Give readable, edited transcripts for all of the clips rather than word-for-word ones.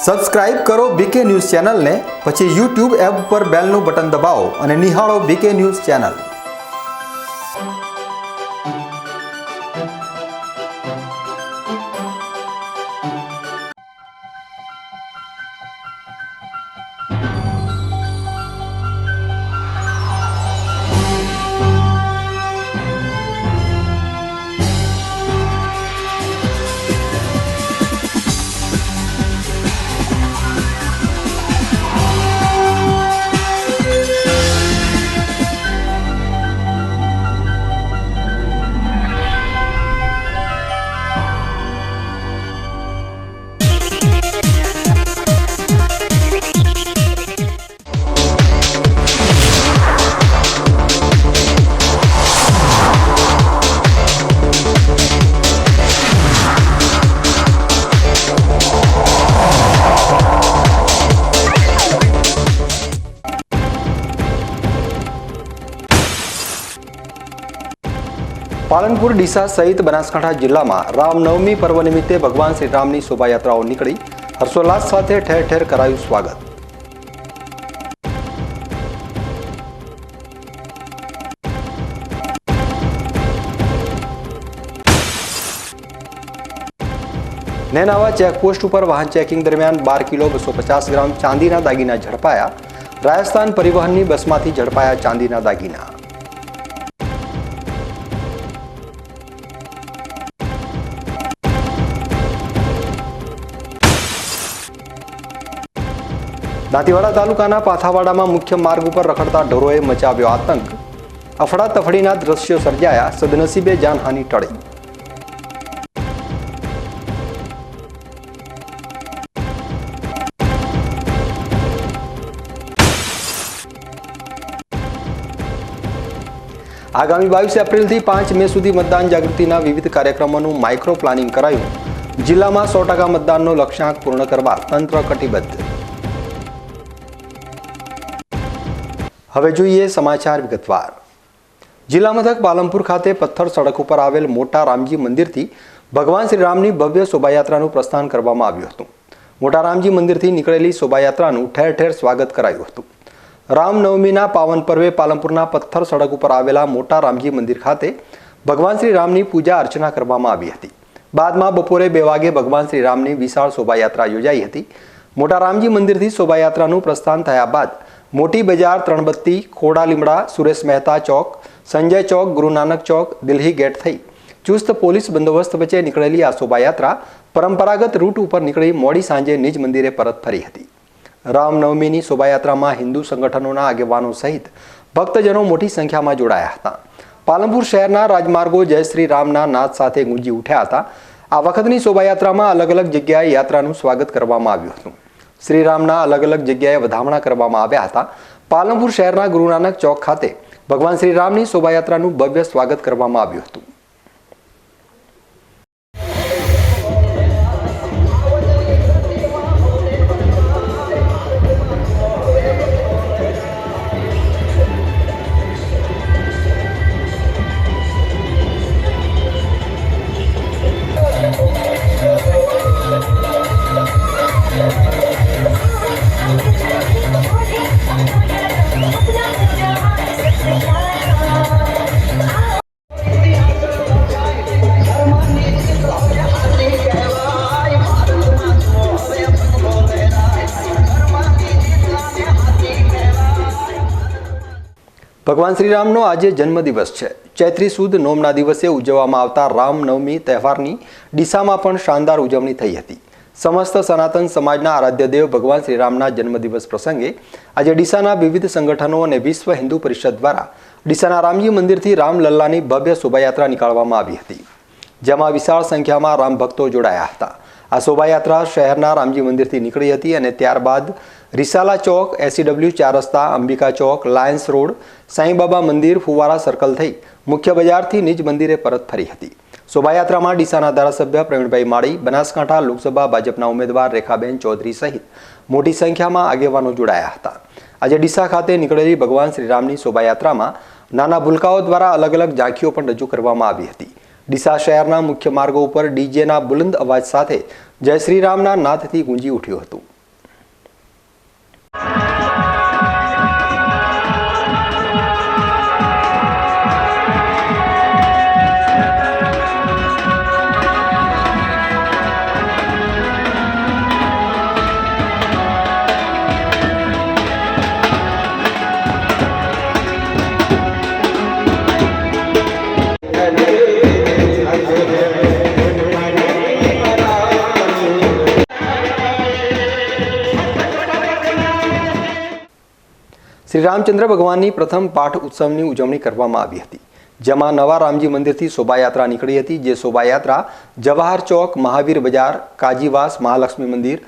Subscribe કરો બીકે news ચેનલને, પછી YouTube એપ પર બેલનું બટન દબાવો અને નિહાળો BK news channel. Palanpur, Deesa સહિત બનાસકાંઠા જિલ્લામાં રામનવમી પર્વ નિમિત્તે ભગવાન શ્રી રામની શોભાયાત્રાઓ નીકળી હર્ષોલ્લાસ સાથે ઠેર ઠેર કરાયું સ્વાગત। નેનાવા ચેકપોસ્ટ ઉપર વાહન ચેકિંગ દરમિયાન 12 કિલો 250 ગ્રામ ચાંદીના દાગીના ઝડપાયા। રાજસ્થાન પરિવહનની બસમાંથી ઝડપાયા ચાંદીના દાગીના। દાંતીવાડા તાલુકાના પાથાવાડામાં મુખ્ય માર્ગ ઉપર રખડતા ઢોરોએ મચાવ્યો આતંક। અફડાતફડીના દ્રશ્યો સર્જાયા, સદનસીબે જાનહાનિ ટળી। આગામી 22 એપ્રિલથી 5 મે સુધી મતદાન જાગૃતિના વિવિધ કાર્યક્રમોનું માઇક્રો પ્લાનિંગ કરાયું। જિલ્લામાં 100% મતદાનનો લક્ષ્યાંક પૂર્ણ કરવા તંત્ર કટિબદ્ધ। હવે જોઈએ સમાચાર વિગતવાર। જિલ્લા મથક પાલનપુર ખાતે પથ્થર સડક ઉપર આવેલ મોટા રામજી મંદિરથી ભગવાન શ્રી રામની ભવ્ય શોભાયાત્રાનું પ્રસ્થાન કરવામાં આવ્યું હતું। મોટા રામજી મંદિરથી નીકળેલી શોભાયાત્રાનું ઠેર ઠેર સ્વાગત કરાયું હતું। રામનવમીના પાવન પર્વે પાલનપુરના પથ્થર સડક ઉપર આવેલા મોટા રામજી મંદિર ખાતે ભગવાન શ્રી રામની પૂજા અર્ચના કરવામાં આવી હતી। બાદમાં બપોરે 2 વાગે ભગવાન શ્રી રામની વિશાળ શોભાયાત્રા યોજાઈ હતી। મોટા રામજી મંદિરથી શોભાયાત્રાનું પ્રસ્થાન થયા બાદ મોટી બજાર, ત્રણબત્તી, ખોડા લીમડા, સુરેશ મહેતા ચોક, સંજય ચોક, ગુરુ નાનક ચોક, દિલ્હી ગેટ થઈ ચુસ્ત પોલીસ બંદોબસ્ત વચ્ચે નીકળેલી આ શોભાયાત્રા પરંપરાગત રૂટ ઉપર નીકળી મોડી સાંજે નિજ મંદિરે પરત ફરી હતી। રામનવમીની શોભાયાત્રામાં હિન્દુ સંગઠનોના આગેવાનો સહિત ભક્તજનો મોટી સંખ્યામાં જોડાયા હતા। પાલનપુર શહેરના રાજમાર્ગો જય શ્રી રામના નાદ સાથે ગુંજી ઉઠ્યા હતા। આ વખતની શોભાયાત્રામાં અલગ અલગ જગ્યાએ યાત્રાનું સ્વાગત કરવામાં આવ્યું હતું। શ્રી રામના અલગ અલગ જગ્યાએ વધામણા કરવામાં આવ્યા હતા। પાલનપુર શહેરના ગુરુ નાનક ચોક ખાતે ભગવાન શ્રી રામની શોભાયાત્રાનું ભવ્ય સ્વાગત કરવામાં આવ્યું હતું। ભગવાન શ્રી રામનો આજે જન્મદિવસ છે। ચૈત્રી સુદ નોમના દિવસે ઉજવવામાં આવતા રામનવમી તહેવારની ડીસામાં પણ શાનદાર ઉજવણી થઈ હતી। સમસ્ત સનાતન સમાજના આરાધ્ય દેવ ભગવાન શ્રી રામના જન્મદિવસ પ્રસંગે આજે ડીસાના વિવિધ સંગઠનો અને વિશ્વ હિન્દુ પરિષદ દ્વારા ડીસાના રામજી મંદિરથી રામલલ્લાની ભવ્ય શોભાયાત્રા નીકાળવામાં આવી હતી, જેમાં વિશાળ સંખ્યામાં રામ ભક્તો જોડાયા હતા। આ શોભાયાત્રા શહેરના રામજી મંદિરથી નીકળી હતી અને ત્યારબાદ રિસાલા ચોક, SCW 4 રસ્તા, અંબિકા ચોક, લાયન્સ રોડ, સાંઈબાબા મંદિર, ફુવારા સર્કલ થઈ મુખ્ય બજારથી નિજ મંદિરે પરત ફરી હતી। શોભાયાત્રામાં ડીસાના ધારાસભ્ય પ્રવીણભાઈ માળી, બનાસકાંઠા લોકસભા ભાજપના ઉમેદવાર રેખાબેન ચૌધરી સહિત મોટી સંખ્યામાં આગેવાનો જોડાયા હતા। આજે ડીસા ખાતે નીકળેલી ભગવાન શ્રીરામની શોભાયાત્રામાં નાના ભૂલકાઓ દ્વારા અલગ અલગ ઝાંખીઓ પણ રજૂ કરવામાં આવી હતી। ડીસા શહેરના મુખ્ય માર્ગો ઉપર ડીજેના બુલંદ અવાજ સાથે જય શ્રીરામના નાદથી ગુંજી ઉઠ્યું હતું। શ્રી રામચંદ્ર ભગવાનની પ્રથમ પાઠ ઉત્સવની ઉજવણી કરવામાં આવી હતી, જેમાં નવા રામજી મંદિરથી શોભાયાત્રા નીકળી હતી, જે શોભાયાત્રા જવાહર ચોક, મહાવીર બજાર, કાજીવાસ, મહાલક્ષ્મી મંદિર,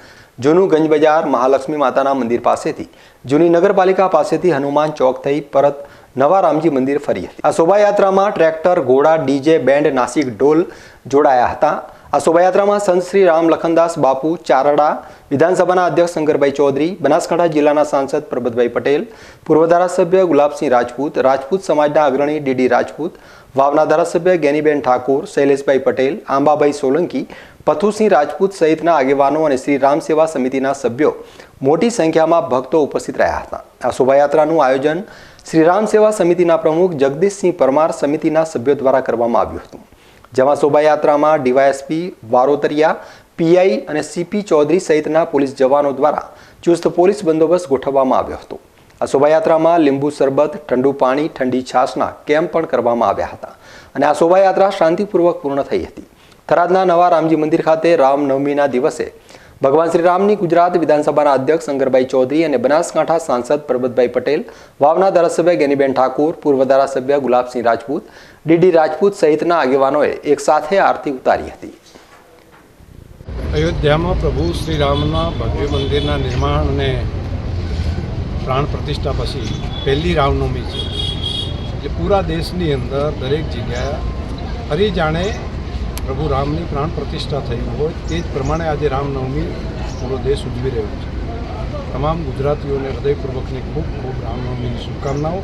જૂનું ગંજ બજાર, મહાલક્ષ્મી માતાના મંદિર પાસેથી, જૂની નગરપાલિકા પાસેથી હનુમાન ચોક થઈ પરત નવા રામજી મંદિર ફરી હતી। આ શોભાયાત્રામાં ટ્રેક્ટર, ઘોડા, ડીજે, બેન્ડ, નાસિક ઢોલ જોડાયા હતા। આ શોભાયાત્રામાં સંત શ્રી રામ લખનદાસ બાપુ, ચારડા વિધાનસભાના અધ્યક્ષ શંકરભાઈ ચૌધરી, બનાસકાંઠા જિલ્લાના સાંસદ પ્રબધભાઈ પટેલ, પૂર્વ ધારાસભ્ય ગુલાબસિંહ રાજપૂત, રાજપૂત સમાજના અગ્રણી ડીડી રાજપૂત, વાવના ધારાસભ્ય ગેનીબેન ઠાકોર, શૈલેષભાઈ પટેલ, આંબાભાઈ સોલંકી, પથુસિંહ રાજપૂત સહિતના આગેવાનો અને શ્રી રામ સેવા સમિતિના સભ્યો મોટી સંખ્યામાં ભક્તો ઉપસ્થિત રહ્યા હતા। આ શોભાયાત્રાનું આયોજન શ્રી રામ સેવા સમિતિના પ્રમુખ જગદીશસિંહ પરમાર સમિતિના સભ્યો દ્વારા કરવામાં આવ્યું હતું, જેમાં શોભાયાત્રામાં ડીવાયએસપી વારોતરિયા, પીઆઈ અને સીપી ચૌધરી સહિતના પોલીસ જવાનો દ્વારા ચુસ્ત પોલીસ બંદોબસ્ત ગોઠવવામાં આવ્યો હતો। આ શોભાયાત્રામાં લીંબુ શરબત, ઠંડુ પાણી, ઠંડી છાશના કેમ્પ પણ કરવામાં આવ્યા હતા અને આ શોભાયાત્રા શાંતિપૂર્વક પૂર્ણ થઈ હતી। થરાદના નવા રામજી મંદિર ખાતે રામનવમીના દિવસે ભગવાન શ્રી રામની ગુજરાત વિધાનસભાના અધ્યક્ષ શંકરભાઈ ચૌધરી અને બનાસકાંઠા સાંસદ પ્રબધભાઈ પટેલ, વાવના ધારાસભ્ય ગેનીબેન ઠાકોર, પૂર્વ ધારાસભ્ય ગુલાબસિંહ રાજપૂત, ડીડી રાજપૂત સહિતના આગેવાનોએ એક સાથે આરતી ઉતારી હતી। અયોધ્યામાં પ્રભુ શ્રી રામના ભવ્ય મંદિરના નિર્માણ અને પ્રાણ પ્રતિષ્ઠા પછી પહેલી રામનવમી છે, જે પૂરા દેશની અંદર દરેક જગ્યાએ ફરી જાણે પ્રભુ રામની પ્રાણ પ્રતિષ્ઠા થઈ હોય તે જ પ્રમાણે આજે રામનવમી પૂરો દેશ ઉજવી રહ્યો છે। તમામ ગુજરાતીઓને હૃદયપૂર્વકની ખૂબ ખૂબ રામનવમીની શુભકામનાઓ।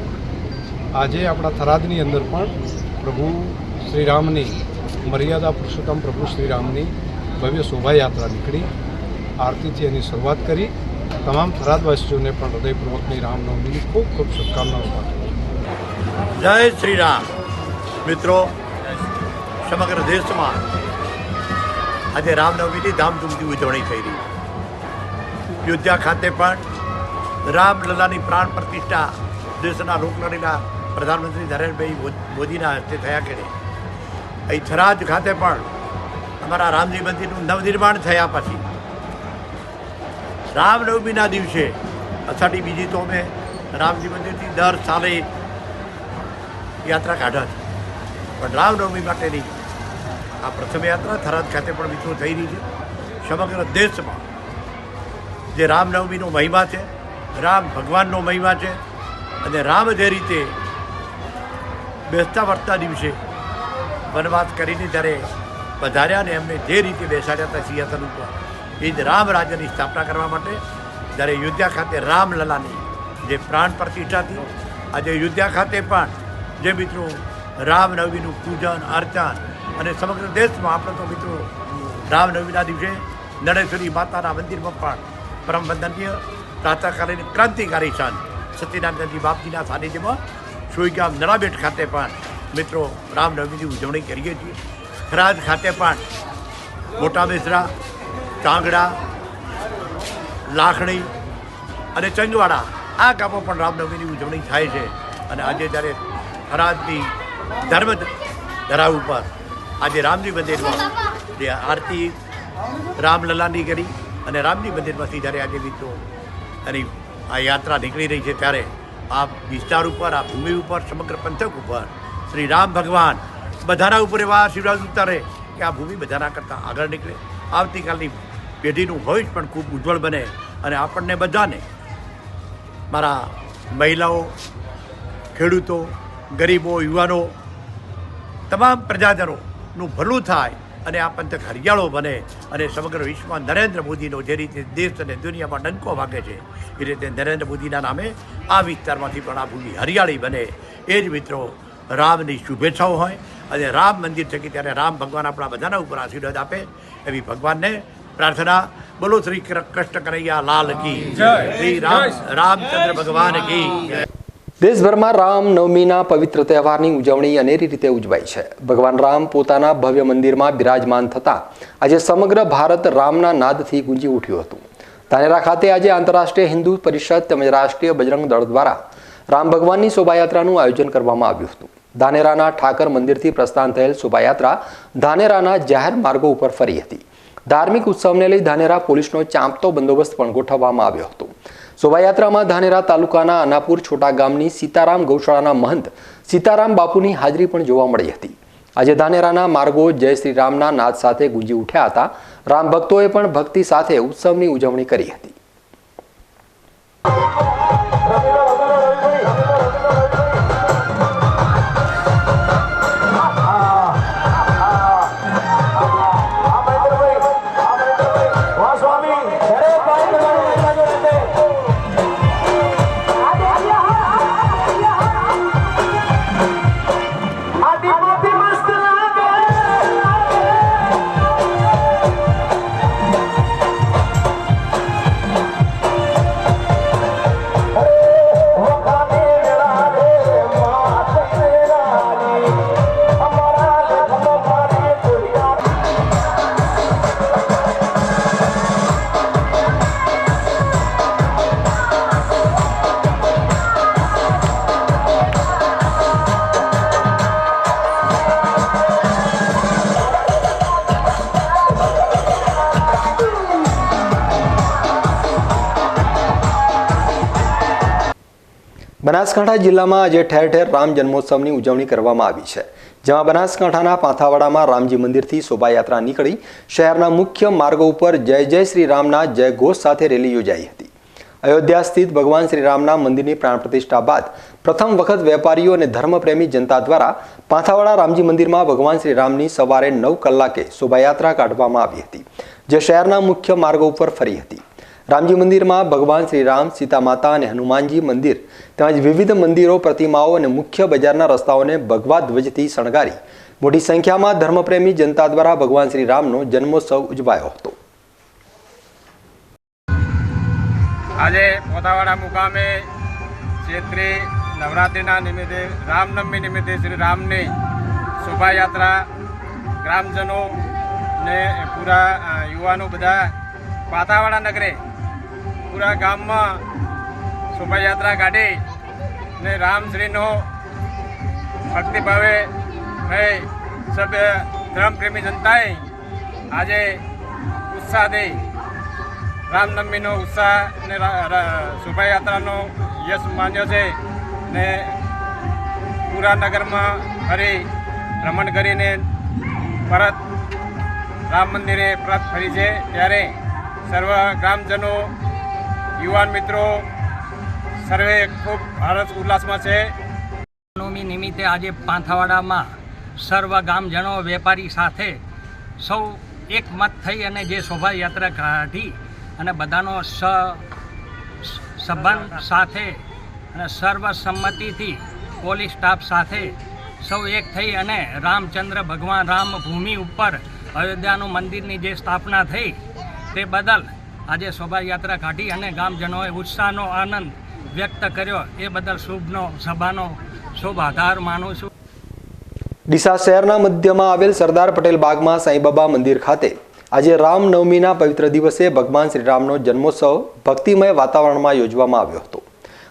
આજે આપણા થરાદની અંદર પણ પ્રભુ શ્રી રામની મર્યાદા પુરુષોત્તમ પ્રભુ શ્રી રામની ભવ્ય શોભાયાત્રા નીકળી, આરતીથી એની શરૂઆત કરી। તમામ થરાદવાસીઓને પણ હૃદયપૂર્વકની રામનવમીની ખૂબ ખૂબ શુભકામનાઓ પાઠવું। જય શ્રી રામ। મિત્રો, સમગ્ર દેશમાં આજે રામનવમીની ધામધૂમથી ઉજવણી થઈ રહી છે। અયોધ્યા ખાતે પણ રામલલ્લાની પ્રાણ પ્રતિષ્ઠા દેશના લોકલાડીલા પ્રધાનમંત્રી નરેન્દ્રભાઈ મોદીના હસ્તે થયા કરે। અહીં થરાદ ખાતે પણ અમારા રામજી મંદિરનું નવનિર્માણ થયા પછી રામનવમીના દિવસે અષાઢી બીજી તો અમે રામજી મંદિરથી દર સાલે યાત્રા કાઢા છે, પણ રામનવમી માટેની આ પ્રથમ યાત્રા થરાદ ખાતે પણ મિત્રો થઈ રહી છે। સમગ્ર દેશમાં જે રામનવમીનો મહિમા છે, રામ ભગવાનનો મહિમા છે અને રામ જે રીતે બેસતા વળતા દિવસે વનવાસ કરીને જ્યારે પધાર્યા ને એમને જે રીતે બેસાડ્યા હતા સિંહાસન ઉપર, એ જ રામ રાજ્યની સ્થાપના કરવા માટે જ્યારે અયોધ્યા ખાતે રામલલાની જે પ્રાણ પ્રતિષ્ઠા હતી, આજે અયોધ્યા ખાતે પણ જે મિત્રો રામનવમીનું પૂજન અર્ચન અને સમગ્ર દેશમાં આપણે તો મિત્રો રામનવમીના દિવસે નરેશ્વરી માતાના મંદિરમાં પણ પરમ વંદનીય પ્રાતઃકાલીન ક્રાંતિકારી સંત સત્યનારાયણજી બાપજીના સાનિધ્યમાં સુઈગામ નળાબેટ ખાતે પણ મિત્રો રામનવમીની ઉજવણી કરીએ છીએ। થરાદ ખાતે પણ મોટા બેસરા, ચાંગડા, લાખણી અને ચંગવાડા આ ગામો પણ રામનવમીની ઉજવણી થાય છે અને આજે જ્યારે થરાદની ધર્મ ધરા ઉપર આજે રામજી મંદિરમાં જે આરતી રામલલાની કરી અને રામજી મંદિરમાંથી જ્યારે આજે મિત્રો એની આ યાત્રા નીકળી રહી છે, ત્યારે આ વિસ્તાર ઉપર, આ ભૂમિ ઉપર, સમગ્ર પંથક ઉપર શ્રી રામ ભગવાન બધાના ઉપર એવા આશીર્વાદ ઉતારે કે આ ભૂમિ બધાના કરતાં આગળ નીકળે, આવતીકાલની પેઢીનું ભવિષ્ય પણ ખૂબ ઉજ્જવળ બને અને આપણને બધાને, મારા મહિલાઓ, ખેડૂતો, ગરીબો, યુવાનો, તમામ પ્રજાજનોનું ભલું થાય અને આ પંથક હરિયાળો બને અને સમગ્ર વિશ્વમાં નરેન્દ્ર મોદીનો જે રીતે દેશ અને દુનિયામાં ડંકો વાગે છે એ રીતે નરેન્દ્ર મોદીના નામે આ વિસ્તારમાંથી પણ આ ભૂમિ હરિયાળી બને, એ જ મિત્રો રામની શુભેચ્છાઓ હોય અને રામ મંદિર થકી ત્યારે રામ ભગવાન આપણા બધાના ઉપર આશીર્વાદ આપે એવી ભગવાનને પ્રાર્થના। બોલો શ્રી કૃષ્ણ કનૈયા લાલ કી જય, શ્રી રામચંદ્ર ભગવાન કી જય। દેશભરમાં રામનવમીના પવિત્ર તહેવારની ઉજવણી અનેરી રીતે ઉજવાય છે। ભગવાન રામ પોતાના ભવ્ય મંદિરમાં બિરાજમાન થતા આજે સમગ્ર ભારત રામના નાદથી ગુંજી ઉઠ્યું હતું। ધાનેરા ખાતે આજે આંતરરાષ્ટ્રીય હિન્દુ પરિષદ તેમજ રાષ્ટ્રીય બજરંગ દળ દ્વારા રામ ભગવાનની શોભાયાત્રાનું આયોજન કરવામાં આવ્યું હતું। ધાનેરાના ઠાકર મંદિરથી પ્રસ્થાન થયેલ શોભાયાત્રા ધાનેરાના જાહેર માર્ગો ઉપર ફરી હતી। ધાર્મિક ઉત્સવને લઈ ધાનેરા પોલીસનો ચાંપતો બંદોબસ્ત પણ ગોઠવવામાં આવ્યો હતો। શોભાયાત્રામાં ધાનેરા તાલુકાના અનાપુર છોટા ગામની સીતારામ ગૌશાળાના મહંત સીતારામ બાપુની હાજરી પણ જોવા મળી હતી। આજે ધાનેરાના માર્ગો જય શ્રી રામના નાદ સાથે ગુંજી ઉઠ્યા હતા। રામ ભક્તોએ પણ ભક્તિ સાથે ઉત્સવની ઉજવણી કરી હતી। બનાસકાંઠા જિલ્લામાં આજે ઠેર ઠેર રામ જન્મોત્સવની ઉજવણી કરવામાં આવી છે। જેમાં બનાસકાંઠાના પાંથાવાડામાં રામજી મંદિરથી શોભાયાત્રા નીકળી શહેરના મુખ્ય માર્ગો ઉપર જય જય શ્રી રામના જય ઘોષ સાથે રેલી યોજાઈ હતી। અયોધ્યા સ્થિત ભગવાન શ્રી રામના મંદિરની પ્રાણ પ્રતિષ્ઠા બાદ પ્રથમ વખત વેપારીઓ અને ધર્મપ્રેમી જનતા દ્વારા પાંથાવાડા રામજી મંદિરમાં ભગવાન શ્રી રામની સવારે 9 કલાકે શોભાયાત્રા કાઢવામાં આવી હતી, જે શહેરના મુખ્ય માર્ગો ઉપર ફરી હતી। રામજી મંદિરમાં ભગવાન શ્રી રામ, સીતા માતા અને હનુમાનજી મંદિર તેમજ વિવિધ મંદિરો, પ્રતિમાઓ અને મુખ્ય બજારના રસ્તાઓને ભગવા ધ્વજથી શણગારી મોટી સંખ્યામાં ધર્મપ્રેમી જનતા દ્વારા ભગવાન શ્રી રામનો જન્મોત્સવ ઉજવાયો હતો। આજે પોતાવાડા મુકામે ચૈત્રી નવરાત્રિના નિમિત્તે રામનવમી નિમિત્તે શ્રી રામની શોભાયાત્રા ગ્રામજનો ને પૂરા યુવાનો બધા પાતાવાડા નગરે પૂરા ગામમાં શોભાયાત્રા કાઢી ને રામશ્રીનો ભક્તિભાવે રહી સભ્ય ધર્મપ્રેમી જનતાએ આજે ઉત્સાહથી રામનવમીનો ઉત્સાહ ને શોભાયાત્રાનો યશ માન્યો છે ને પૂરા નગરમાં ફરી ભ્રમણ કરીને પરત રામ મંદિરે પરત ફરી છે। ત્યારે સર્વ ગ્રામજનો, યુવાન મિત્રો સર્વે ખૂબ હર્ષ ઉલ્લાસમાં છે। નવમી નિમિત્તે આજે પાંથાવાડામાં સર્વ ગામજનો, વેપારી સાથે સૌ એકમત થઈ અને જે શોભાયાત્રા કાઢી અને બધાનો સંબંધ સાથે અને સર્વસંમતિથી પોલીસ સ્ટાફ સાથે સૌ એક થઈ અને રામચંદ્ર ભગવાન રામ ભૂમિ ઉપર અયોધ્યાનું મંદિરની જે સ્થાપના થઈ તે બદલ આજે શોભાયાત્રા કાઢી અને ગામજનોએ ઉત્સાહનો આનંદ વ્યક્ત કર્યો। એ બદલ શુભનો સભાનો શુભ આધાર માનું છું। ડીસા શહેરના મધ્યમાં આવેલ સરદાર પટેલ બાગમાં સાંઈબાબા મંદિર ખાતે આજે રામનવમીના પવિત્ર દિવસે ભગવાન શ્રી રામનો જન્મોત્સવ ભક્તિમય વાતાવરણમાં યોજવામાં આવ્યો હતો।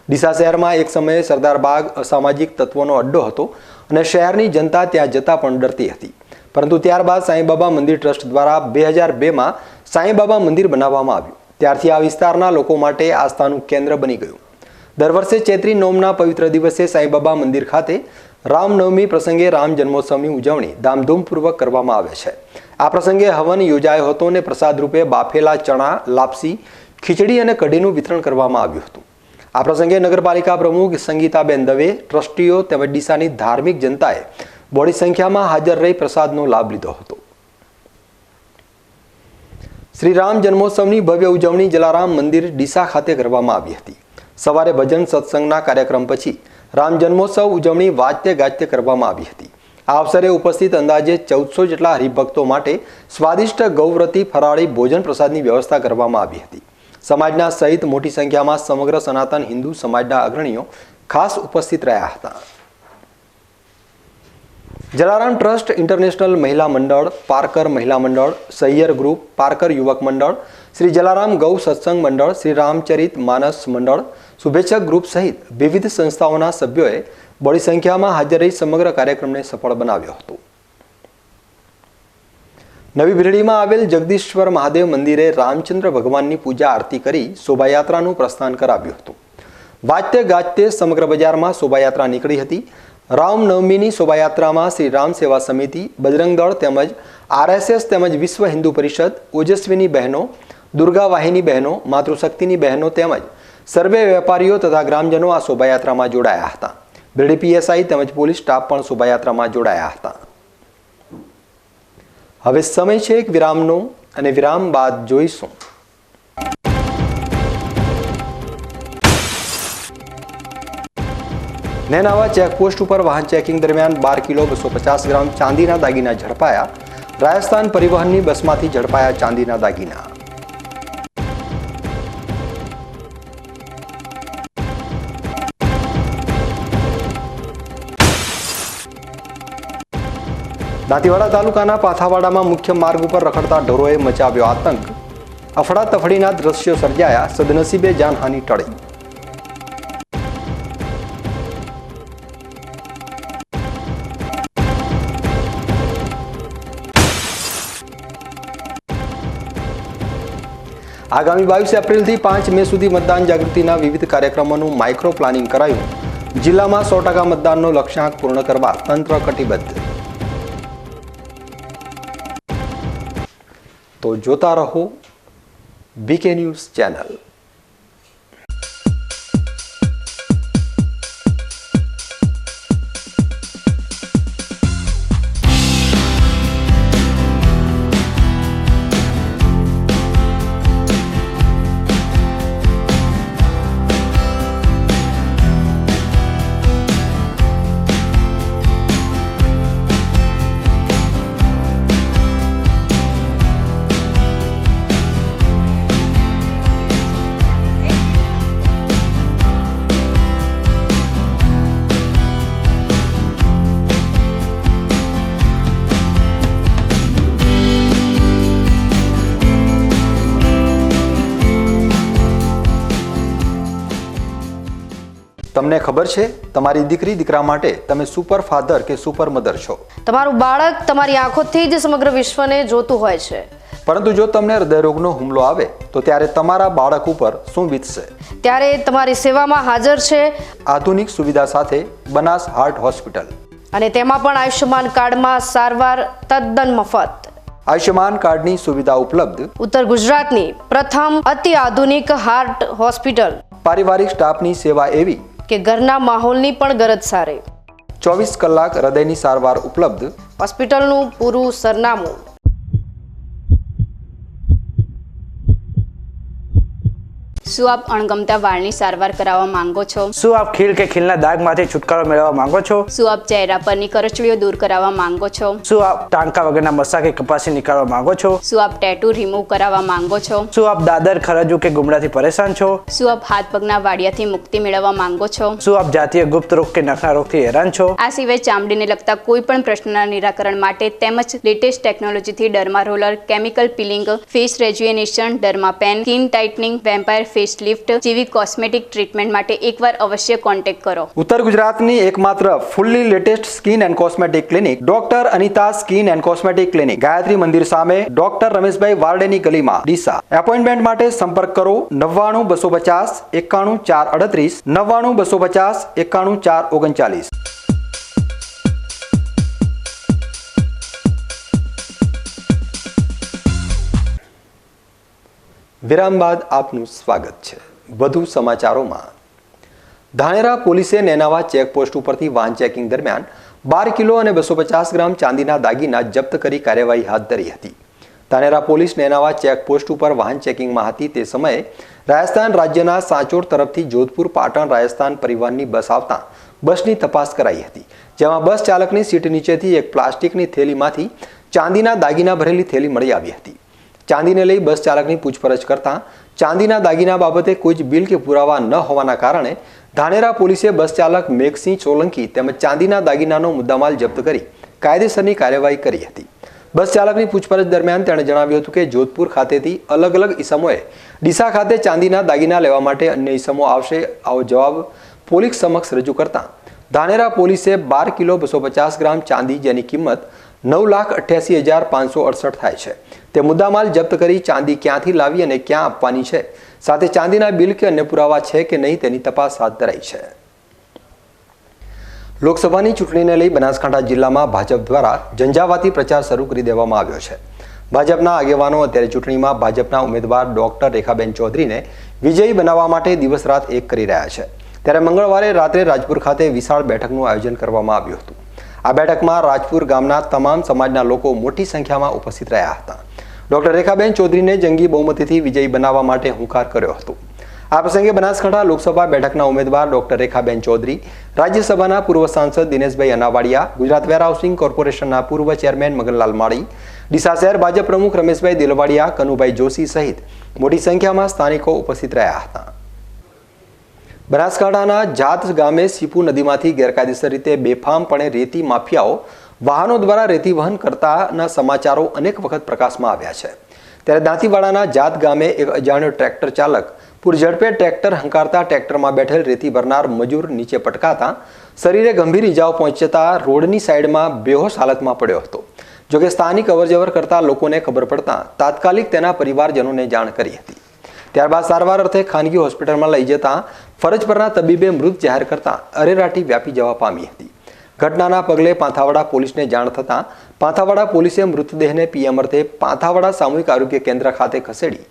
ડીસા શહેરમાં એક સમયે સરદાર બાગ અસામાજિક તત્વોનો અડ્ડો હતો અને શહેરની જનતા ત્યાં જતા પણ ડરતી હતી, પરંતુ ત્યારબાદ સાંઈબાબા મંદિર ટ્રસ્ટ દ્વારા 2002માં સાંઈબાબા મંદિર બનાવવામાં આવ્યું। ત્યારથી આ વિસ્તારના લોકો માટે આસ્થાનું કેન્દ્ર બની ગયું। દર વર્ષે ચૈત્રી નોમના પવિત્ર દિવસે સાંઈબાબા મંદિર ખાતે રામનવમી પ્રસંગે રામ જન્મોત્સવની ઉજવણી ધામધૂમપૂર્વક કરવામાં આવે છે। આ પ્રસંગે હવન યોજાયો હતો અને પ્રસાદ રૂપે બાફેલા ચણા, લાપસી, ખીચડી અને કઢીનું વિતરણ કરવામાં આવ્યું હતું। આ પ્રસંગે નગરપાલિકા પ્રમુખ સંગીતાબેન દવે, ટ્રસ્ટીઓ તેમજ ડીસાની ધાર્મિક જનતાએ બોડી સંખ્યામાં હાજર રહી પ્રસાદનો લાભ લીધો હતો। શ્રી રામ જન્મોત્સવની ભવ્ય ઉજવણી જલારામ મંદિર ડીસા ખાતે કરવામાં આવી હતી। સવારે ભજન સત્સંગના કાર્યક્રમ પછી રામ જન્મોત્સવ ઉજવણી વાજતે ગાજતે કરવામાં આવી હતી। આ અવસરે ઉપસ્થિત અંદાજે 1400 જેટલા હરિભક્તો માટે સ્વાદિષ્ટ ગૌવ્રતી ફરાળી ભોજન પ્રસાદની વ્યવસ્થા કરવામાં આવી હતી। સમાજના સહિત મોટી સંખ્યામાં સમગ્ર સનાતન હિન્દુ સમાજના અગ્રણીઓ ખાસ ઉપસ્થિત રહ્યા હતા। જલારામ ટ્રસ્ટ, ઇન્ટરનેશનલ મહિલા મંડળ, પારકર મહિલા મંડળ, સૈયર ગ્રુપ, પારકર યુવક મંડળ, શ્રી જલારામ ગૌ સત્સંગ મંડળ, શ્રી રામચરિત માનસ મંડળ, શુભેચ્છક ગ્રુપ સહિત વિવિધ સંસ્થાઓના સભ્યોએ બડી સંખ્યામાં હાજર રહી સમગ્ર કાર્યક્રમને સફળ બનાવ્યો હતો। નવી ભીરડીમાં આવેલ જગદીશ્વર મહાદેવ મંદિરે રામચંદ્ર ભગવાનની પૂજા આરતી કરી શોભાયાત્રાનું પ્રસ્થાન કરાવ્યું હતું. વાજતે ગાજતે સમગ્ર બજારમાં શોભાયાત્રા નીકળી હતી. રામનવમીની શોભાયાત્રામાં શ્રી રામ સેવા સમિતિ, બજરંગ દળ તેમજ RSS તેમજ વિશ્વ હિન્દુ પરિષદ, ઓજસ્વીની બહેનો, દુર્ગા વાહિની બહેનો, માતૃશક્તિની બહેનો તેમજ સર્વે વેપારીઓ તથા ગ્રામજનો આ શોભાયાત્રામાં જોડાયા હતા. ભીરડી PSI તેમજ પોલીસ સ્ટાફ પણ શોભાયાત્રામાં જોડાયા હતા. હવે સમય છે એક વિરામનો અને વિરામ બાદ જોઈશું નેનાવા ચેકપોસ્ટ ઉપર વાહન ચેકિંગ દરમિયાન 12 કિલો 250 ગ્રામ ચાંદીના દાગીના ઝડપાયા. રાજસ્થાન પરિવહનની બસમાંથી ઝડપાયા ચાંદીના દાગીના. દાંતીવાડા તાલુકાના પાથાવાડામાં મુખ્ય માર્ગ ઉપર રખડતા ઢોરોએ મચાવ્યો આતંક. અફડાતફડીના દ્રશ્યો સર્જાયા. સદનસીબે જાનહાનિ ટળી. આગામી 22 એપ્રિલથી 5 મે સુધી મતદાન જાગૃતિના વિવિધ કાર્યક્રમોનું માઇક્રો પ્લાનિંગ કરાયું. જિલ્લામાં 100% મતદાનનો લક્ષ્યાંક પૂર્ણ કરવા તંત્ર કટિબદ્ધ. તો જોતા રહો BK ન્યૂઝ ચેનલ. તમને ખબર છે તમારી દીકરી દીકરા માટે તમે સુપર ફાધર કે સુપર મધર છો. તમારું બાળક તમારી આંખોથી જ સમગ્ર વિશ્વને જોતું હોય છે. પરંતુ જો તમને હૃદયરોગનો હુમલો આવે તો ત્યારે તમારા બાળક ઉપર શું વીતશે? ત્યારે તમારી સેવામાં હાજર છે આધુનિક સુવિધા સાથે બનાસ હાર્ટ હોસ્પિટલ. અને તેમાં પણ આયુષ્યમાન કાર્ડમાં સારવાર તદ્દન મફત. આયુષ્યમાન કાર્ડની સુવિધા ઉપલબ્ધ. ઉત્તર ગુજરાતની પ્રથમ અતિ આધુનિક હાર્ટ હોસ્પિટલ. પારિવારિક સ્ટાફની સેવા એવી કે ઘરના માહોલની પણ ગરજ સારે. 24 કલાક હૃદયની સારવાર ઉપલબ્ધ. હોસ્પિટલનું પૂરું સરનામું. શું આપ અણગમતા વાળની સારવાર કરાવવા માંગો છો? શું આપ ખીલ કે ખીલના દાગમાંથી છુટકારો મેળવવા માંગો છો? શું આપ ચહેરા પરની કરચલીઓ દૂર કરાવવા માંગો છો? શું આપ ટાંકા વગરના મસા કે કપાસી નીકાળવા માંગો છો? શું આપ ટેટુ રિમૂવ કરાવવા માંગો છો? શું આપ દાદર ખરજુ કે ગુમડાથી પરેશાન છો? શું આપ હાથ પગના વાડિયાથી મુક્તિ મેળવવા માંગો છો? શું આપ જાતીય ગુપ્ત રોગ કે નખના રોગથી હેરાન છો? આ સિવાય ચામડીને લગતા કોઈ પણ પ્રશ્નના નિરાકરણ માટે તેમજ લેટેસ્ટ ટેકનોલોજીથી derma roller, chemical peeling, face rejuvenation, derma pen, skin tightening, vampire face lift જેવી કોસ્મેટિક ટ્રીટમેન્ટ માટે એકવાર અવશ્ય કોન્ટેક્ટ કરો. ઉત્તર ગુજરાતની એકમાત્ર fully latest skin and cosmetic clinic doctor Anita skin and cosmetic clinic, Gayatri મંદિર સામે, ડોક્ટર રમેશભાઈ વારડેની ગલીમાં, ડીસા. એપોઇન્ટમેન્ટ માટે સંપર્ક કરો 99 250 91 438, 99 250 91 439. વિરામ બાદ આપનું સ્વાગત છે. વધુ સમાચારોમાં. ધાનેરા પોલીસે નેનાવા ચેકપોસ્ટ ઉપરથી વાહન ચેકિંગ દરમિયાન 12 કિલો અને 250 ગ્રામ ચાંદીના દાગીના જપ્ત કરી કાર્યવાહી હાથ ધરી હતી. ધાનેરા પોલીસ નેનાવા ચેકપોસ્ટ ઉપર વાહન ચેકિંગમાં હતી તે સમયે રાજસ્થાન રાજ્યના સાંચોર તરફથી જોધપુર પાટણ રાજસ્થાન પરિવહનની બસ આવતા બસની તપાસ કરાઈ હતી, જેમાં બસ ચાલકની સીટ નીચેથી એક પ્લાસ્ટિકની થેલીમાંથી ચાંદીના દાગીના ભરેલી થેલી મળી આવી હતી. ચાંદીને લઈ બસ ચાલકની પૂછપરછ કરતા ચાંદીના દાગીના બાબતે કોઈ જ બિલ કે પુરાવા ન હોવાના કારણે ધાનેરા પોલીસે બસ ચાલક મેઘસિંહ સોલંકી તેમજ ચાંદીના દાગીનાનો મુદ્દામાલ જપ્ત કરી કાયદેસરની કાર્યવાહી કરી હતી. બસ ચાલકની પૂછપરછ દરમિયાન તેણે જણાવ્યું હતું કે જોધપુર ખાતેથી અલગ અલગ ઈસમોએ ડીસા ખાતે ચાંદીના દાગીના લેવા માટે અન્ય ઈસમો આવશે, આવો જવાબ પોલીસ સમક્ષ રજૂ કરતા ધાનેરા પોલીસે 12 કિલો 250 ગ્રામ ચાંદી જેની કિંમત 9,88,568 થાય છે. તે મુદ્દામાલ જપ્ત કરી ચાંદી ક્યાંથી લાવી અને ક્યાં આપવાની છે, સાથે ચાંદીના બિલ કે અન્ય પુરાવા છે કે નહીં તેની તપાસ હાથ ધરાઈ છે. લોકસભાની ચૂંટણીને લઈ બનાસકાંઠા જિલ્લામાં ભાજપ દ્વારા ઝંઝાવાતી પ્રચાર શરૂ કરી દેવામાં આવ્યો છે. ભાજપના આગેવાનો અત્યારે ચૂંટણીમાં ભાજપના ઉમેદવાર ડોક્ટર રેખાબેન ચૌધરીને વિજયી બનાવવા માટે દિવસ રાત એક કરી રહ્યા છે. ત્યારે મંગળવારે રાત્રે રાજપુર ખાતે વિશાળ બેઠકનું આયોજન કરવામાં આવ્યું હતું. આ બેઠકમાં રાજપુર ગામના તમામ સમાજના લોકો મોટી સંખ્યામાં ઉપસ્થિત રહ્યા હતા. ડોક્ટર રેખાબેન ચૌધરીને જંગી બહુમતીથી વિજયી બનાવવા માટે હુંકાર કર્યો હતો. આ પ્રસંગે બનાસકાંઠા લોકસભા બેઠકના ઉમેદવાર ડોક્ટર રેખાબેન ચૌધરી, રાજ્યસભાના પૂર્વ સાંસદ દિનેશભાઈ અનાવાડિયા, ગુજરાત વેરહાઉસિંગ કોર્પોરેશનના પૂર્વ ચેરમેન મગનલાલ માળી, ડીસા શહેર ભાજપ પ્રમુખ રમેશભાઈ દિલવાડિયા, કનુભાઈ જોશી સહિત મોટી સંખ્યામાં સ્થાનિકો ઉપસ્થિત રહ્યા હતા. બનાસકાંઠાના જાત ગામે સીપુ નદીમાંથી ગેરકાયદેસર રીતે બેફામપણે રેતી માફિયાઓ વાહનો દ્વારા રેતી વહન કરતાના સમાચારો અનેક વખત પ્રકાશમાં આવ્યા છે. ત્યારે દાંતીવાડાના જાત ગામે એક અજાણ્યો ટ્રેક્ટર ચાલક પૂરઝડપે ટ્રેક્ટર હંકારતા ટ્રેક્ટરમાં બેઠેલ રેતી ભરનાર મજૂર નીચે પટકાતા શરીરે ગંભીર ઇજાઓ પહોંચતા રોડની સાઈડમાં બેહોશ હાલતમાં પડ્યો હતો. જોકે સ્થાનિક અવરજવર કરતા લોકોને ખબર પડતા તાત્કાલિક તેના પરિવારજનોને જાણ કરી હતી. ત્યારબાદ સારવાર અર્થે ખાનગી હોસ્પિટલમાં લઈ જતા ફરજ પરના તબીબે મૃત જાહેર કરતા અરેરાટી વ્યાપી જવા પામી હતી. ઘટનાના પગલે પાંથાવાડા પોલીસને જાણ થતાં પાંથાવાડા પોલીસે મૃતદેહને પીએમ અર્થે પાંથાવાડા સામૂહિક આરોગ્ય કેન્દ્ર ખાતે ખસેડી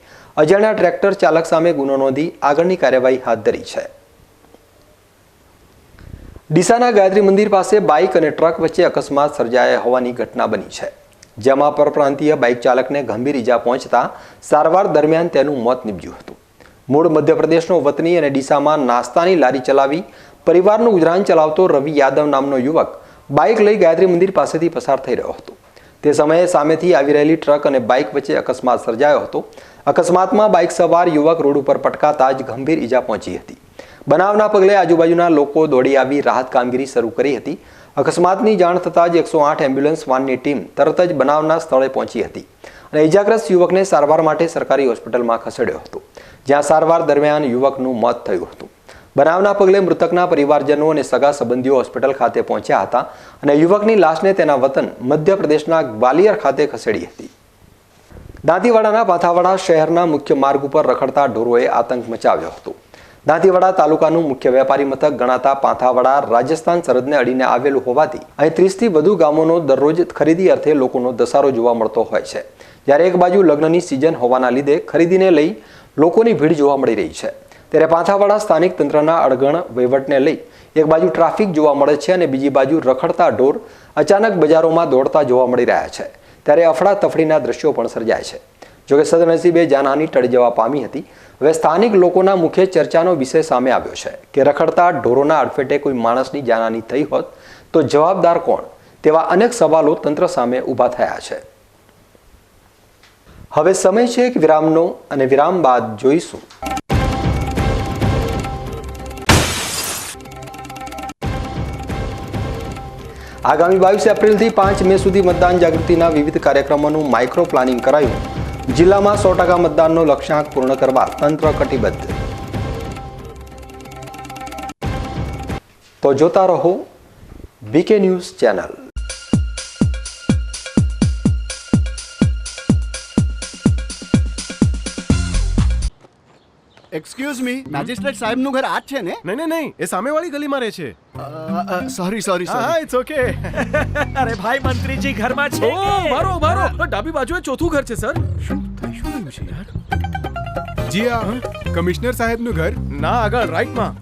અજાણ્યા ટ્રેક્ટર ચાલક સામે ગુનો નોંધી આગળની કાર્યવાહી હાથ ધરી છે. ડીસાના ગાયત્રી મંદિર પાસે બાઇક અને ટ્રક વચ્ચે અકસ્માત સર્જાયા હોવાની ઘટના બની છે, જેમાં પરપ્રાંતીય બાઇક ચાલકને ગંભીર ઈજા પહોંચતા સારવાર દરમિયાન તેનું મોત નીપજ્યું હતું. મૂળ મધ્યપ્રદેશનો વતની અને ડીસામાં નાસ્તાની લારી ચલાવી પરિવારનું ગુજરાન ચલાવતો રવિ યાદવ નામનો યુવક બાઇક લઈ ગાયત્રી મંદિર પાસેથી પસાર થઈ રહ્યો હતો. તે સમયે સામેથી આવી રહેલી ટ્રક અને બાઇક વચ્ચે અકસ્માત સર્જાયો હતો. અકસ્માતમાં બાઇક સવાર યુવક રોડ ઉપર પટકાતા જ ગંભીર ઈજા પહોંચી હતી. બનાવના પગલે આજુબાજુના લોકો દોડી આવી રાહત કામગીરી શરૂ કરી હતી. અકસ્માતની જાણ થતાં જ 108 એમ્બ્યુલન્સ વાનની ટીમ તરત જ બનાવના સ્થળે પહોંચી હતી અને ઈજાગ્રસ્ત યુવકને સારવાર માટે સરકારી હોસ્પિટલમાં ખસેડ્યો હતો, જ્યાં સારવાર દરમિયાન યુવકનું મોત થયું હતું. બનાવના પગલે મૃતકના પરિવારજનો અને સગા સંબંધીઓ હોસ્પિટલ ખાતે પહોંચ્યા હતા અને યુવકની લાશને તેના વતન મધ્યપ્રદેશના ગ્વાલિયર ખાતે ખસેડી હતી. દાંતીવાડાના પાંથાવાડા શહેરના મુખ્ય માર્ગ ઉપર રખડતા ઢોરોએ આતંક મચાવ્યો હતો. દાંતીવાડા તાલુકાનું મુખ્ય વેપારી મથક ગણાતા પાંથાવાડા રાજસ્થાન સરહદને અડીને આવેલું હોવાથી અહીં 30થી વધુ ગામોનો દરરોજ ખરીદી અર્થે લોકોનો ધસારો જોવા મળતો હોય છે. જ્યારે એક બાજુ લગ્નની સિઝન હોવાના લીધે ખરીદીને લઈ લોકોની ભીડ જોવા મળી રહી છે. ત્યારે પાંથાવાડા સ્થાનિક તંત્રના અડગણ વહીવટને લઈ એક બાજુ ટ્રાફિક જોવા મળે છે અને બીજી બાજુ રખડતા ઢોર અચાનક બજારોમાં દોડતા જોવા મળી રહ્યા છે. ત્યારે અફડાતફડીના દ્રશ્યો પણ સર્જાય છે. જોકે સદનસીબે જાનહાની ટળી જવા પામી હતી. હવે સ્થાનિક લોકોના મુખ્ય ચર્ચાનો વિષય સામે આવ્યો છે કે રખડતા ઢોરોના અડફેટે કોઈ માણસની જાનહાની થઈ હોત તો જવાબદાર કોણ, તેવા અનેક સવાલો તંત્ર સામે ઊભા થયા છે. હવે સમય છે એક વિરામનો અને વિરામ બાદ જોઈશું આગામી 22 એપ્રિલથી 5 મે સુધી મતદાન જાગૃતિના વિવિધ કાર્યક્રમોનું માઇક્રો પ્લાનિંગ કરાયું. જિલ્લામાં 100% મતદાનનો લક્ષ્યાંક પૂર્ણ કરવા તંત્ર કટિબદ્ધ. તો જોતા રહો BK news channel. Excuse me, magistrate સાહેબનું ઘર આ જ છે ને? નહીં, એ સામેવાળી ગલીમાં રહે છે. સોરી. હા, ઇટ્સ ઓકે. અરે ભાઈ, મંત્રીજી ઘરમાં છે. ઓ મારો ડાબી બાજુએ ચોથું ઘર છે સર. શું થયું છે યાર? જી હા, કમિશનર સાહેબનું ઘર. ના, આગળ રાઈટમાં.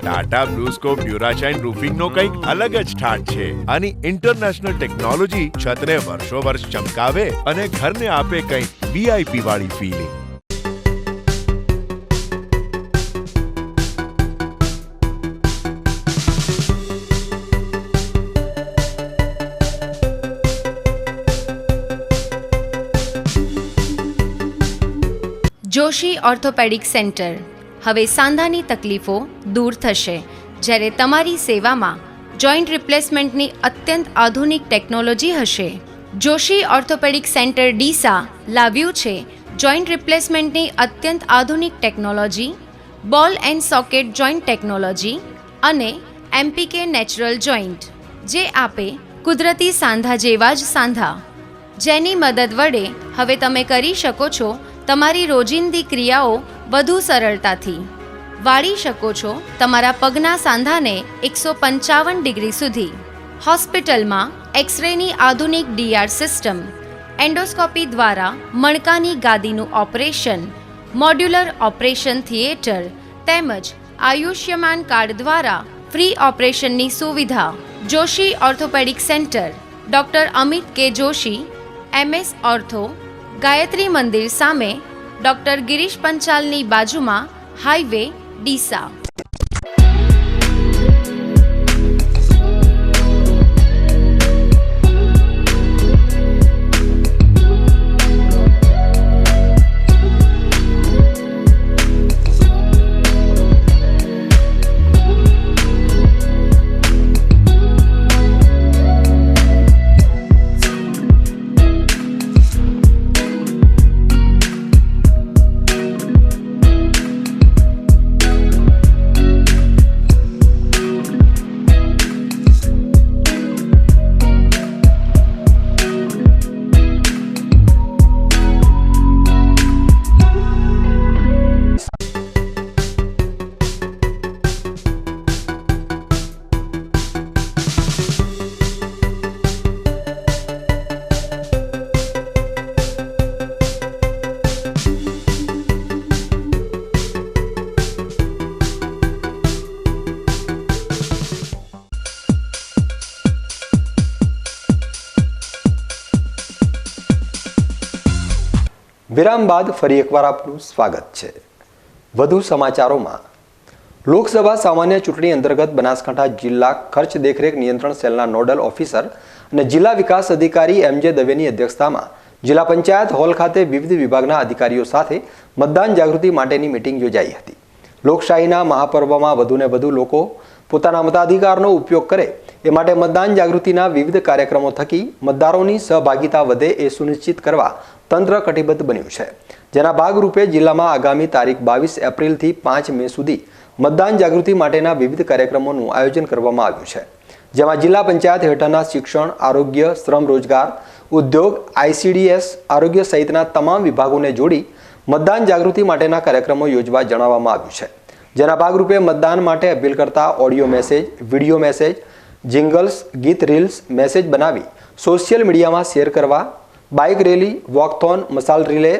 ટાટા બ્લુસ્કોપ ડ્યુરાશાઇન રૂફિંગનો કંઈક અલગ જ ઠાઠ છે. આની ઇન્ટરનેશનલ ટેકનોલોજી છતને વર્ષો વર્ષ ચમકાવે અને ઘરને આપે કંઈક વીઆઈપી વાળી ફીલિંગ. Joshi orthopaedic centre. હવે સાંધાની તકલીફો દૂર થશે, જ્યારે તમારી સેવામાં જોઈન્ટ રિપ્લેસમેન્ટની અત્યંત આધુનિક ટેકનોલોજી હશે. જોશી ઓર્થોપેડિક સેન્ટર ડીસા લાવ્યું છે જોઈન્ટ રિપ્લેસમેન્ટની અત્યંત આધુનિક ટેકનોલોજી, બોલ એન્ડ સોકેટ જોઈન્ટ ટેકનોલોજી અને એમપીકે નેચરલ જોઈન્ટ, જે આપે કુદરતી સાંધા જેવા જ સાંધા, જેની મદદ વડે હવે તમે કરી શકો છો તમારી રોજિંદી ક્રિયાઓ વધુ સરળતાથી. વાળી શકો છો તમારા પગના સાંધાને 155 ડિગ્રી સુધી. હોસ્પિટલમાં એક્સરેની આધુનિક DR સિસ્ટમ, એન્ડોસ્કોપી દ્વારા મણકાની ગાદીનું ઓપરેશન, મોડ્યુલર ઓપરેશન થિયેટર તેમજ આયુષ્યમાન કાર્ડ દ્વારા ફ્રી ઓપરેશનની સુવિધા. Joshi orthopaedic centre, doctor Amit કે જોશી, MS ઓર્થો, ગાયત્રી મંદિર સામે, ડૉક્ટર ગિરીશ પંચાલની બાજુમાં, હાઈવે ડીસા. વિરામ બાદ ફરી એકવાર આપનું સ્વાગત છે. વધુ સમાચારોમાં, લોકસભા સામાન્ય ચૂંટણી અંતર્ગત બનાસકાંઠા જિલ્લા ખર્ચ દેખરેખ નિયંત્રણ સેલના નોડલ ઓફિસર અને જિલ્લા વિકાસ અધિકારી MJ દવેની અધ્યક્ષતામાં જિલ્લા પંચાયત હોલ ખાતે વિવિધ વિભાગના અધિકારીઓ સાથે મતદાન જાગૃતિ માટેની મીટિંગ યોજાઈ હતી. લોકશાહીના મહાપર્વમાં વધુને વધુ લોકો પોતાના મતાધિકારનો ઉપયોગ કરે એ માટે મતદાન જાગૃતિના વિવિધ કાર્યક્રમો થકી મતદારોની સહભાગિતા વધે એ સુનિશ્ચિત કરવા તંત્ર કટિબદ્ધ બન્યું છે. જેના ભાગરૂપે જિલ્લામાં આગામી તારીખ 22 એપ્રિલથી 5 મે સુધી મતદાન જાગૃતિ માટેના વિવિધ કાર્યક્રમોનું આયોજન કરવામાં આવ્યું છે. જેમાં જિલ્લા પંચાયત હેઠળના શિક્ષણ, આરોગ્ય, શ્રમ રોજગાર, ઉદ્યોગ, ICDS, આરોગ્ય સહિતના તમામ વિભાગોને જોડી મતદાન જાગૃતિ માટેના કાર્યક્રમો યોજવા જણાવવામાં આવ્યું છે. જેના ભાગરૂપે મતદાન માટે અપીલ કરતા audio message, video message, jingles, ગીત રીલ્સ, મેસેજ બનાવી સોશિયલ મીડિયામાં શેર કરવા, બાઇક રેલી, વોકથોન, મસાલ રિલે,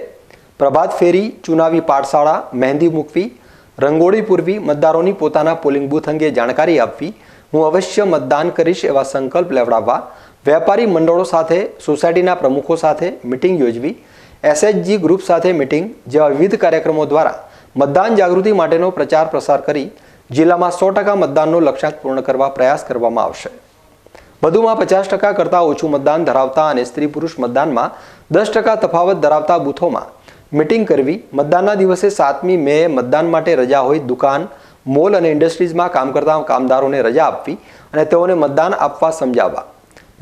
પ્રભાત ફેરી, ચુનાવી પાઠશાળા, મહેંદી મૂકવી, રંગોળી પૂરવી, મતદારોની પોતાના પોલિંગ બૂથ અંગે જાણકારી આપવી, હું અવશ્ય મતદાન કરીશ એવા સંકલ્પ લેવડાવવા, વેપારી મંડળો સાથે, સોસાયટીના પ્રમુખો સાથે મિટિંગ યોજવી, SHG ગ્રુપ સાથે મિટિંગ જેવા વિવિધ કાર્યક્રમો દ્વારા મતદાન જાગૃતિ માટેનો પ્રચાર પ્રસાર કરી જિલ્લામાં 100% મતદાનનો લક્ષ્યાંક પૂર્ણ કરવા પ્રયાસ કરવામાં આવશે. વધુમાં 50% કરતાં ઓછું મતદાન ધરાવતા અને સ્ત્રી પુરુષ મતદાનમાં 10% તફાવત ધરાવતા બૂથોમાં મિટિંગ કરવી, મતદાનના દિવસે 7મી મે મતદાન માટે રજા હોય દુકાન, મોલ અને ઇન્ડસ્ટ્રીઝમાં કામ કરતા કામદારોને રજા આપવી અને તેઓને મતદાન આપવા સમજાવવા,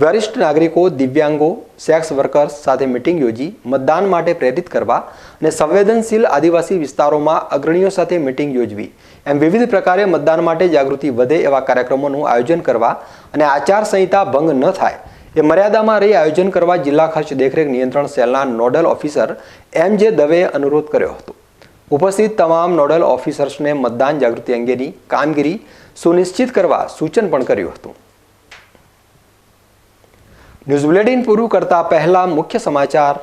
વરિષ્ઠ નાગરિકો, દિવ્યાંગો, સેક્સ વર્કર્સ સાથે મિટિંગ યોજી મતદાન માટે પ્રેરિત કરવા અને સંવેદનશીલ આદિવાસી વિસ્તારોમાં અગ્રણીઓ સાથે મિટિંગ યોજવી એમ વિવિધ પ્રકારે મતદાન માટે જાગૃતિ વધે એવા કાર્યક્રમોનું આયોજન કરવા અને આચારસંહિતા ભંગ ન થાય એ મર્યાદામાં રહી આયોજન કરવા જિલ્લા ખર્ચ દેખરેખ નિયંત્રણ સેલના નોડલ ઓફિસર MJ દવેએ અનુરોધ કર્યો હતો. ઉપસ્થિત તમામ નોડલ ઓફિસર્સને મતદાન જાગૃતિ અંગેની કામગીરી સુનિશ્ચિત કરવા સૂચન પણ કર્યું હતું. ન્યૂઝ બુલેટિન પૂરું કરતા પહેલા મુખ્ય સમાચાર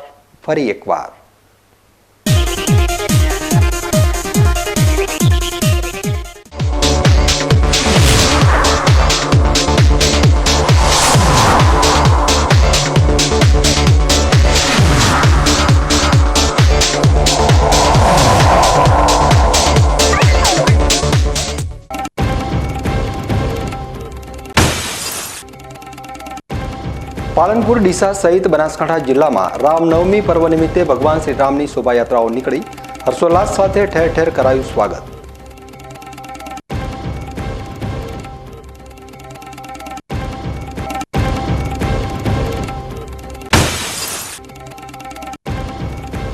ફરી એકવાર. પાલનપુર, ડીસા સહિત બનાસકાંઠા જિલ્લામાં રામનવમી પર્વ નિમિત્તે ભગવાન શ્રી રામની શોભાયાત્રાઓ નીકળી હર્ષોલ્લાસ સાથે ઠેર ઠેર કરાયું સ્વાગત.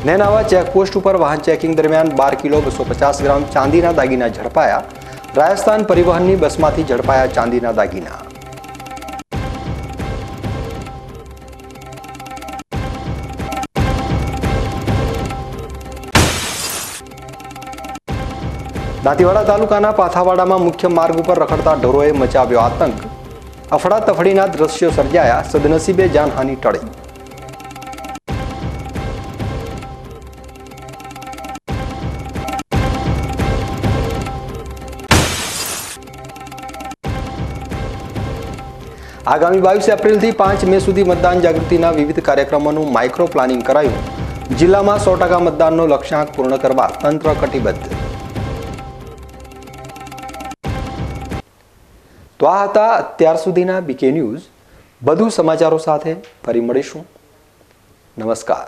નેનાવા ચેકપોસ્ટ ઉપર વાહન ચેકિંગ દરમિયાન 12 કિલો 250 ગ્રામ ચાંદીના દાગીના ઝડપાયા. રાજસ્થાન પરિવહનની બસમાંથી ઝડપાયા ચાંદીના દાગીના. દાંતીવાડા તાલુકાના પાથાવાડામાં મુખ્ય માર્ગ ઉપર રખડતા ઢોરોએ મચાવ્યો આતંક. અફડાતફડીના દ્રશ્યો સર્જાયા, સદનસીબે જાનહાનિ ટળી. આગામી 22 એપ્રિલથી 5 મે સુધી મતદાન જાગૃતિના વિવિધ કાર્યક્રમોનું માઇક્રો પ્લાનિંગ કરાયું. જિલ્લામાં 100% મતદાનનો લક્ષ્યાંક પૂર્ણ કરવા તંત્ર કટિબદ્ધ. તો આ હતા અત્યાર સુધીના બીકે ન્યૂઝ. વધુ સમાચારો સાથે ફરી મળીશું. નમસ્કાર.